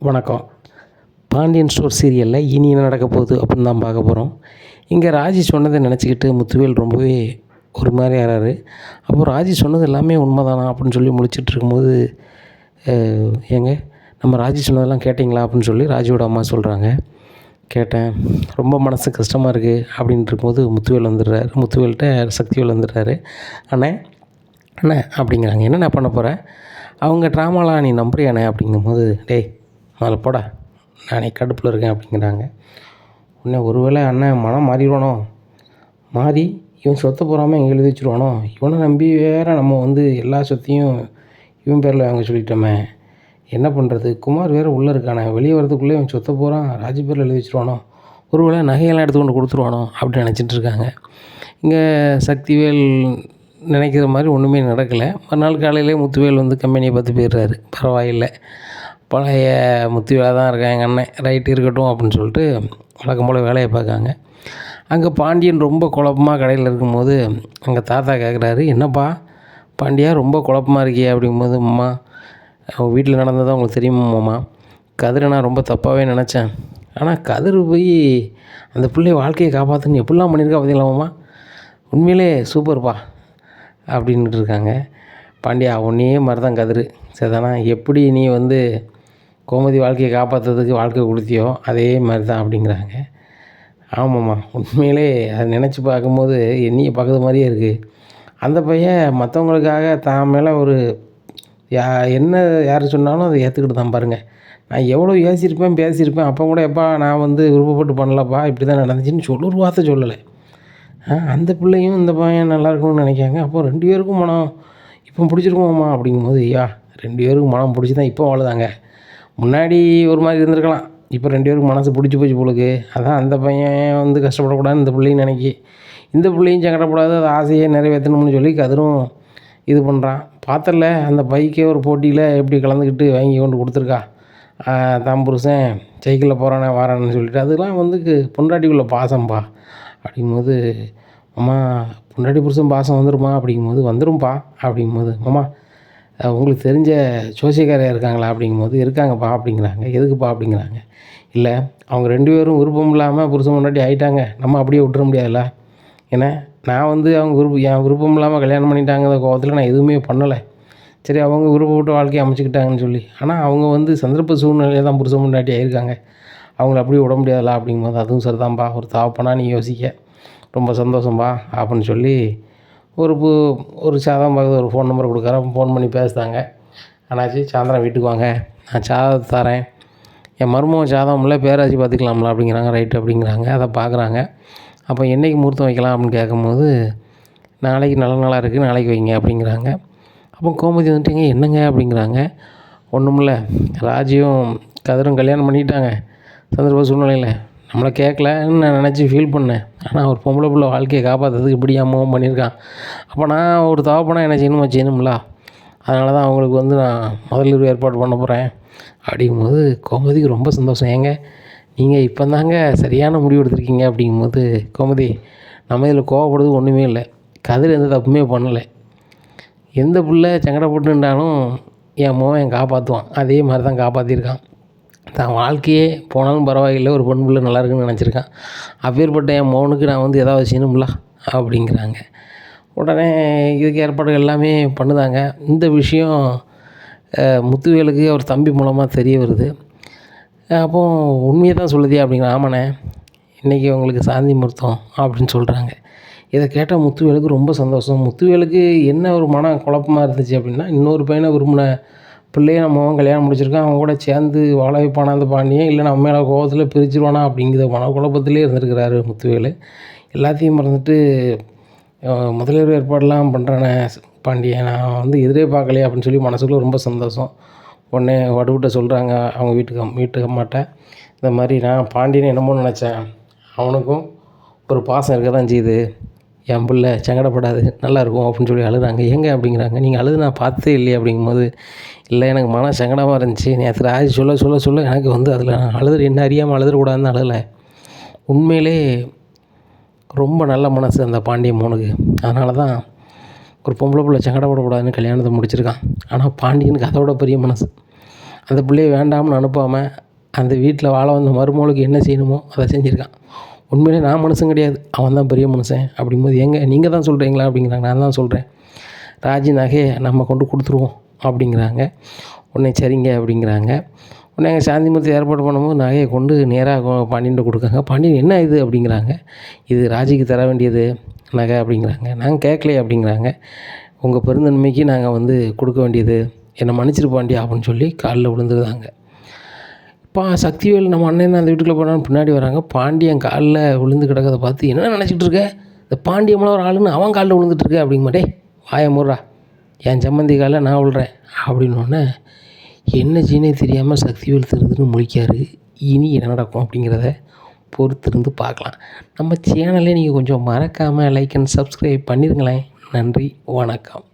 வணக்கம். பாண்டியன் ஸ்டோர் சீரியலில் இனி என்ன நடக்க போகுது அப்படின்னு தான் பார்க்க போகிறோம். இங்கே ராஜி சொன்னதை நினச்சிக்கிட்டு முத்துவேல் ரொம்பவே ஒரு மாதிரி ஆறாரு. அப்போது ராஜி சொன்னது எல்லாமே உண்மைதானா அப்படின்னு சொல்லி முழிச்சிட்டு இருக்கும்போது, ஏங்க நம்ம ராஜி சொன்னதெல்லாம் கேட்டிங்களா அப்படின்னு சொல்லி ராஜியோட அம்மா சொல்கிறாங்க. கேட்டேன், ரொம்ப மனசு கஷ்டமாக இருக்குது அப்படின்ட்டு இருக்கும்போது முத்துவேல் வந்துடுறாரு. முத்துவேல்கிட்ட சக்திவேல் வந்துடுறாரு. அண்ணே அண்ணே அப்படிங்கிறாங்க. என்னண்ணே பண்ண போகிறேன், அவங்க ட்ராமாலாம் நீ நம்புறியாண்ணே அப்படிங்கும்போது, டேய் முதல்ல போடா, நானே கடுப்பில் இருக்கேன் அப்படிங்கிறாங்க. உடனே ஒருவேளை அண்ணன் மனம் மாறிடுவானோ, மாறி இவன் சொத்தை போகாமல் எங்கே எழுதி வச்சுருவானோ, இவனை நம்பி வேறு நம்ம எல்லா சொத்தையும் இவன் பேரில் வாங்க சொல்லிட்டோமே, என்ன பண்ணுறது, குமார் வேறு உள்ளே இருக்கானே, வெளியே வரதுக்குள்ளே இவன் சொத்தை போகிறான் ராஜி பேரில் எழுதி வச்சுருவானோ, ஒருவேளை நகையெல்லாம் எடுத்து கொண்டு கொடுத்துருவானோ அப்படின்னு நினச்சிட்டு இருக்காங்க. இங்கே சக்திவேல் நினைக்கிற மாதிரி ஒன்றுமே நடக்கலை. மறுநாள் காலையிலே முத்துவேல் கம்பெனியை பார்த்து போயிடுறாரு. பரவாயில்லை, பழைய முத்துவேலாக தான் இருக்கான் எங்கள் அண்ணன், ரைட்டு இருக்கட்டும் அப்படின்னு சொல்லிட்டு வழக்கம் போல் வேலையை பார்க்காங்க. அங்கே பாண்டியன் ரொம்ப குழப்பமாக கடையில் இருக்கும்போது அங்கே தாத்தா கேட்குறாரு, என்னப்பா பாண்டியா ரொம்ப குழப்பமாக இருக்கியே அப்படிங்கும்போது, அம்மா அவங்க வீட்டில் நடந்ததான் உங்களுக்கு தெரியுமாம்மா, கதிரை நான் ரொம்ப தப்பாகவே நினச்சேன், ஆனால் கதிர் போய் அந்த பிள்ளை வாழ்க்கையை காப்பாற்றுன்னு எப்படிலாம் பண்ணியிருக்கா பார்த்தீங்களாம்மா, உண்மையிலே சூப்பர்ப்பா அப்படின்ட்டு இருக்காங்க. பாண்டியா உன்னையே மாதிரி தான் கதிர், சரிதானா, எப்படி நீ கோமதி வாழ்க்கையை காப்பாற்றுறதுக்கு வாழ்க்கை கொடுத்தியோ அதே மாதிரி தான் அப்படிங்கிறாங்க. ஆமாம்மா, உண்மையிலே அதை நினச்சி பார்க்கும்போது என்னையை பார்க்குற மாதிரியே இருக்குது. அந்த பையன் மற்றவங்களுக்காக தான் மேலே ஒரு என்ன யார் சொன்னாலும் அதை ஏற்றுக்கிட்டு தான் பாருங்கள். நான் எவ்வளோ ஏசியிருப்பேன் பேசியிருப்பேன், அப்போ கூட எப்பா நான் விருப்பப்பட்டு பண்ணலப்பா, இப்படி தான் நடந்துச்சுன்னு ஒரு வார்த்தை சொல்லலை. அந்த பிள்ளையும் இந்த பையன் நல்லா இருக்கணும்னு நினைக்காங்க. அப்போ 2 பேருக்கும் மனம் இப்போ பிடிச்சிருக்குமாம்மா அப்படிங்கும்போது, ஐயா 2 பேருக்கும் மனம் பிடிச்சி தான் இப்போ வாழுதாங்க, முன்னாடி ஒரு மாதிரி இருந்திருக்கலாம், இப்போ 2 பேருக்கும் மனசு பிடிச்சி போச்சு போலுக்கு, அதான் அந்த பையன் கஷ்டப்படக்கூடாதுன்னு இந்த பிள்ளையும் நினைக்கி, இந்த பிள்ளையும் சங்கடப்படாது, அது ஆசையை நிறைவேற்றணும்னு சொல்லி கதிரும் இது பண்ணுறான். பார்த்தல அந்த பைக்கே ஒரு போட்டியில் எப்படி கலந்துக்கிட்டு வாங்கி கொண்டு கொடுத்துருக்கா, தான் புருஷன் சைக்கிளில் போகிறானே வாரான்னு சொல்லிட்டு, அதெல்லாம் பொண்டாட்டிக்குள்ளே பாசம்பா அப்படிங்கும்போது, அம்மா பொண்டாட்டி புருஷன் பாசம் வந்துடுமா அப்படிங்கும்போது, வந்துடும்பா அப்படிங்கும்போது, அம்மா உங்களுக்கு தெரிஞ்ச ஜோசியக்காரர் இருக்காங்களா அப்படிங்கும்போது, இருக்காங்கப்பா அப்படிங்கிறாங்க. எதுக்குப்பா அப்படிங்கிறாங்க. இல்லை அவங்க 2 பேரும் விருப்பம் இல்லாமல் புருஷன் முன்னாடி ஆகிட்டாங்க, நம்ம அப்படியே விட்டுற முடியாதுல்ல, ஏன்னா நான் அவங்க என் விருப்பம் இல்லாமல் கல்யாணம் பண்ணிட்டாங்கிற கோபத்தில் நான் எதுவுமே பண்ணலை, சரி அவங்க விருப்பப்பட்ட வாழ்க்கையை அமைச்சிக்கிட்டாங்கன்னு சொல்லி, ஆனால் அவங்க சந்தர்ப்ப சூழ்நிலையில் தான் புருஷன் முன்னாடி ஆகியிருக்காங்க, அவங்கள அப்படியே விட முடியாதுல்ல அப்படிங்கும்போது, அதுவும் சரிதான்ப்பா, ஒரு தாப்பனா நீ யோசிக்க, ரொம்ப சந்தோஷம்பா அப்படின்னு சொல்லி ஒரு சாதம் பார்க்குறது ஒரு ஃபோன் நம்பர் கொடுக்குறேன், ஃபோன் பண்ணி பேசுகிறாங்க. அண்ணாச்சி சாயந்தரம் வீட்டுக்கு வாங்க, நான் சாதத்தை தரேன், என் மருமகன் சாதம் இல்லை பேராச்சி பார்த்துக்கலாம்ல அப்படிங்கிறாங்க. ரைட்டு அப்படிங்கிறாங்க. அதை பார்க்குறாங்க. அப்போ என்றைக்கு முகூர்த்தம் வைக்கலாம் அப்படின்னு கேட்கும்போது, நாளைக்கு நல்ல நாளாக இருக்குது, நாளைக்கு வைங்க அப்படிங்கிறாங்க. அப்போ கோமதி என்னங்க அப்படிங்கிறாங்க. ஒன்றுமில்ல, ராஜியும் கதிரும் கல்யாணம் பண்ணிட்டாங்க, சந்தர்ப்ப சூழ்நிலையில் நம்மளை கேட்கலன்னு நான் நினச்சி ஃபீல் பண்ணேன், ஆனால் ஒரு பொம்பளை பிள்ளை வாழ்க்கையை காப்பாற்றுறதுக்கு இப்படி அம்மாவும் பண்ணியிருக்கான், அப்போ நான் ஒரு தவப்பனா என்ன செய்யணும்ல, அதனால தான் அவங்களுக்கு நான் முதலிரவு ஏற்பாடு பண்ண போகிறேன் அப்படிங்கும்போது கோமதிக்கு ரொம்ப சந்தோஷம். ஏங்க நீங்கள் இப்போ தாங்க சரியான முடிவு எடுத்திருக்கீங்க அப்படிங்கும்போது, கோமதி நம்ம இதில் கோவப்படுறது ஒன்றுமே இல்லை, கதிர் எந்த தப்புமே பண்ணலை, எந்த பிள்ளை சங்கடப்பட்டுன்றாலும் என் மோன் காப்பாற்றுவான், அதே மாதிரி தான் காப்பாற்றிருக்கான், தான் வாழ்க்கையே போனாலும் பரவாயில்லை, ஒரு பொண்ணு பிள்ளை நல்லா இருக்குன்னு நினச்சிருக்கான், அப்பேற்பட்ட என் மோனுக்கு நான் ஏதாவது செய்யணும்ல அப்படிங்கிறாங்க. உடனே இதுக்கு ஏற்பாடு எல்லாமே பண்ணுதாங்க. இந்த விஷயம் முத்துவேலுக்கு அவர் தம்பி மூலமாக தெரிய வருது. அப்போது உண்மையை தான் சொல்லுதியா அப்படிங்கிற, ஆமாண்ணே இன்றைக்கி உங்களுக்கு சாந்தி முகூர்த்தம் அப்படின்னு சொல்கிறாங்க. இதை கேட்டால் முத்துவேலுக்கு ரொம்ப சந்தோஷம். முத்துவேலுக்கு என்ன ஒரு மன குழப்பமாக இருந்துச்சு அப்படின்னா, இன்னொரு பையனை விரும்பின பிள்ளையை நம்ம கல்யாணம் முடிச்சிருக்கான், அவன் கூட சேர்ந்து வாழ வைப்பானா அந்த பாண்டியன், இல்லை நம்ம மேலே கோபத்தில் பிரிச்சிருவானா அப்படிங்கிற மனக்குழப்பத்திலே இருந்திருக்கிறாரு முத்துவேலு. எல்லாத்தையும் மறந்துட்டு முதலிரவு ஏற்பாடெல்லாம் பண்ணுறானே பாண்டியன், நான் எதிரே பார்க்கலையே அப்படின்னு சொல்லி மனசுக்குள்ளே ரொம்ப சந்தோஷம். உடனே வடுவிட்ட சொல்கிறாங்க அவங்க வீட்டுக்கு அம்மாட்ட, இந்த மாதிரி நான் பாண்டியனை என்னமோ நினச்சேன், அவனுக்கும் ஒரு பாசம் இருக்க தான் செய்யுது, என் பிள்ளை சங்கடப்படாது நல்லாயிருக்கும் அப்படின்னு சொல்லி அழுகிறாங்க. ஏங்க அப்படிங்கிறாங்க. நீங்கள் அழுது நான் பார்த்ததே இல்லையே அப்படிங்கும்போது, இல்லை எனக்கு மன சங்கடமாக இருந்துச்சு, நேற்று ராஜி சொல்ல எனக்கு அதில் நான் என்ன அறியாமல் அழுதுறக்கூடாதுன்னு அழலை, உண்மையிலே ரொம்ப நல்ல மனசு அந்த பாண்டிய மோனுக்கு, அதனால தான் ஒரு பொம்பளை பிள்ளை சங்கடப்படக்கூடாதுன்னு கல்யாணத்தை முடிச்சிருக்கான். ஆனால் பாண்டியனுக்கு அதோட பெரிய மனசு, அந்த பிள்ளைய வேண்டாம்னு அனுப்பாமல் அந்த வீட்டில் வாழ வந்த மருமகளுக்கு என்ன செய்யணுமோ அதை செஞ்சுருக்கான். உண்மையிலே நான் மனுஷன் கிடையாது, அவன் தான் பெரிய மனுஷன். அப்படிங்கும்போது நீங்கள் தான் சொல்கிறீங்களா அப்படிங்கிறாங்க. நான் தான் சொல்கிறேன். ராஜி நகையை நம்ம கொண்டு கொடுத்துருவோம் அப்படிங்கிறாங்க. உடனே சரிங்க அப்படிங்கிறாங்க. உடனே எங்கள் சாந்திமூர்த்தி ஏற்பாடு பண்ணும்போது நகையை கொண்டு நேராக பாண்டியன்ட்ட கொடுக்காங்க. பாண்டியன் என்ன இது அப்படிங்கிறாங்க. இது ராஜிக்கு தர வேண்டியது நகை அப்படிங்கிறாங்க. நாங்கள் கேட்கலையே அப்படிங்கிறாங்க. உங்கள் பெருந்தன்மைக்கு நாங்கள் கொடுக்க வேண்டியது, என்னை மன்னிச்சிரு பாண்டியா அப்படின்னு சொல்லி காலில் விழுந்துருந்தாங்க. சக்திவேல் நம்ம அண்ணன் அந்த வீட்டுக்குள்ளே போனான்னு பின்னாடி வராங்க. பாண்டியன் காலில் விழுந்து கிடக்கிறத பார்த்து என்ன நினச்சிட்டு இருக்க, இந்த பாண்டியம்லாம் ஒரு ஆளுன்னு அவன் காலில் விழுந்துட்டுருக்க அப்படிங்க மாட்டே, வாய முறா, என் சம்மந்தி காலில் நான் விழுறேன் அப்படின்னோடனே என்ன சீனே தெரியாமல் சக்திவேல் திருதுன்னு முழிக்காரு. இனி என்ன நடக்கும் அப்படிங்கிறத பொறுத்திருந்து பார்க்கலாம். நம்ம சேனலே நீங்கள் கொஞ்சம் மறக்காமல் லைக் அண்ட் சப்ஸ்கிரைப் பண்ணிடுங்களேன். நன்றி, வணக்கம்.